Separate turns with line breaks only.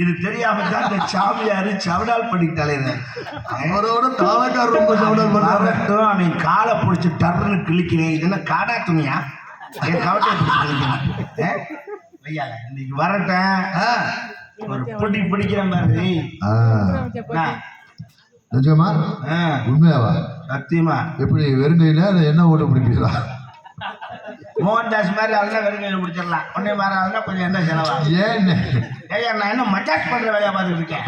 இது தெரியாம தான் இந்த சாமியாரு சவடால் பண்ணி தலைவர்
அவரோட தாளக்கார் ரொம்ப சவடால் பண்ணாரு.
அவன் காலை பிடிச்சி டர்னு கிழிக்கிறேன். இது என்ன காடா துணியா? என் கவட்டை பிடிச்சி கிழிக்கிறேன். இன்னைக்கு வரட்டேன் ஒரு பிடிக்கிறேன் பாரு.
நிஜமா உண்மையாவா?
சத்தியமா.
எப்படி வெறுங்கையில என்ன ஓட்டு பிடிப்பீங்களா?
மோகன்தாஸ் மாதிரி அதெல்லாம் வெறுங்கையில பிடிச்சிடலாம். ஒன்னே மாதிரி அதெல்லாம் கொஞ்சம் என்ன செலவா?
ஏன்
நான் என்ன மஜாக் பண்ற வேலையா பார்த்துட்டு இருக்கேன்.